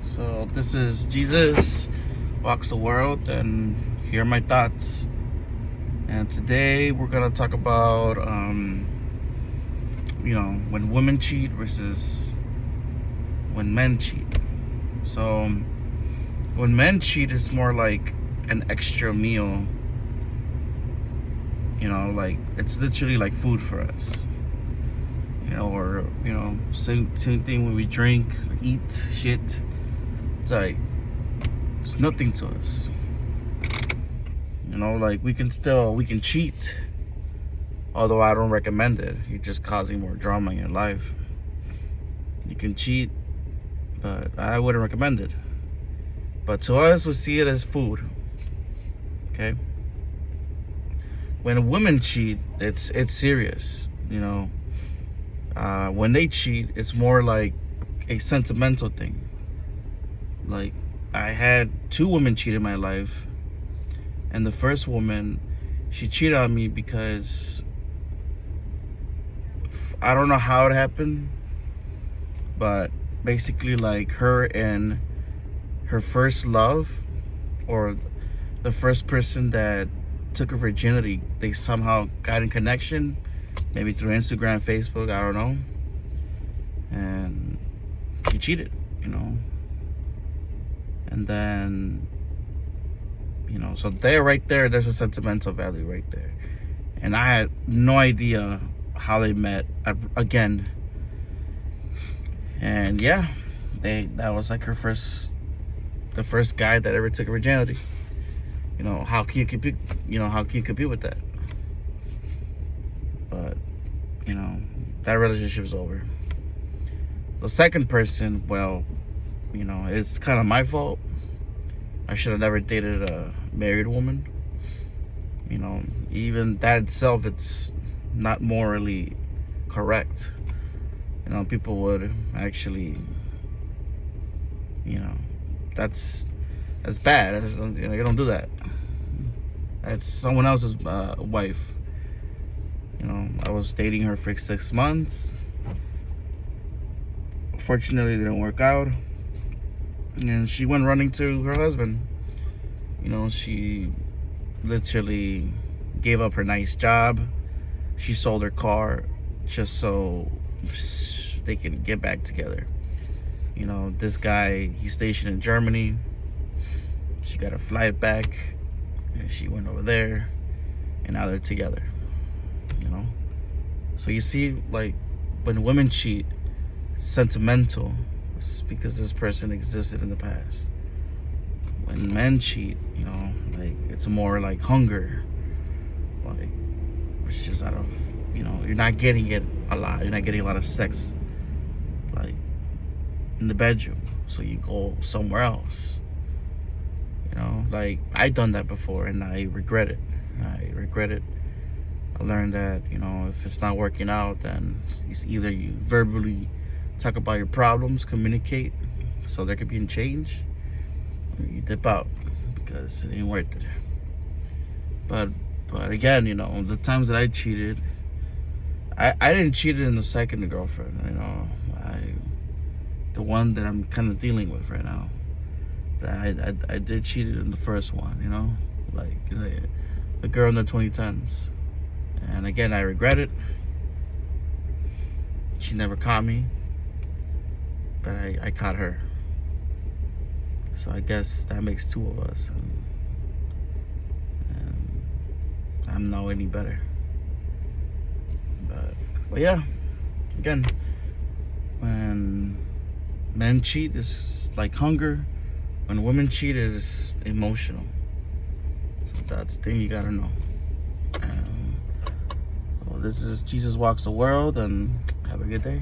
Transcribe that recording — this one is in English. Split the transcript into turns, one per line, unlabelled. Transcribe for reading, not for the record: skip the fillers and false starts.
So this is Jesus Walks the World, and here are my thoughts. And today we're gonna talk about, when women cheat versus when men cheat. So when men cheat, it's more like an extra meal. Like it's literally like food for us. Or same thing when we drink, eat shit. It's like it's nothing to us. Like we can cheat, although I don't recommend it. You're just causing more drama in your life. You can cheat, but I wouldn't recommend it. But to us, we see it as food. Okay. When women cheat, it's serious. When they cheat, it's more like a sentimental thing. Like, I had 2 women cheat in my life, and the first woman, she cheated on me because I don't know how it happened, but basically, like, her and her first love, or the first person that took her virginity, they somehow got in connection, maybe through Instagram, Facebook, I don't know, and she cheated, and then, so there's a sentimental value right there. And I had no idea how they met again. And yeah, that was like the first guy that ever took her virginity. How can you compete? How can you compete with that? But that relationship is over. The second person, well, it's kind of my fault. I should have never dated a married woman. Even that itself, it's not morally correct. People would actually, that's bad. You don't do that. That's someone else's wife. I was dating her for 6 months. Fortunately, it didn't work out. And she went running to her husband. She literally gave up her nice job. She sold her car just so they could get back together. This guy, he's stationed in Germany. She got a flight back, and she went over there, and now they're together. So you see, like, when women cheat, it's sentimental. It's because this person existed in the past. When men cheat, like, it's more like hunger. Like, it's just out of, you're not getting it a lot. You're not getting a lot of sex, like, in the bedroom. So you go somewhere else. Like, I done that before, and I regret it. I learned that, if it's not working out, then it's either you verbally talk about your problems, communicate, so there could be a change, or you dip out because it ain't worth it. But again, the times that I cheated, I didn't cheat in the second girlfriend, the one that I'm kind of dealing with right now. But I did cheat in the first one, like the girl in the 2010s. And again, I regret it. She never caught me, but I caught her. So I guess that makes 2 of us, and I'm not any better. But yeah, again, when men cheat, it's like hunger. When women cheat, it's emotional. That's the thing you gotta know. Well, this is Jesus Walks the World, and have a good day.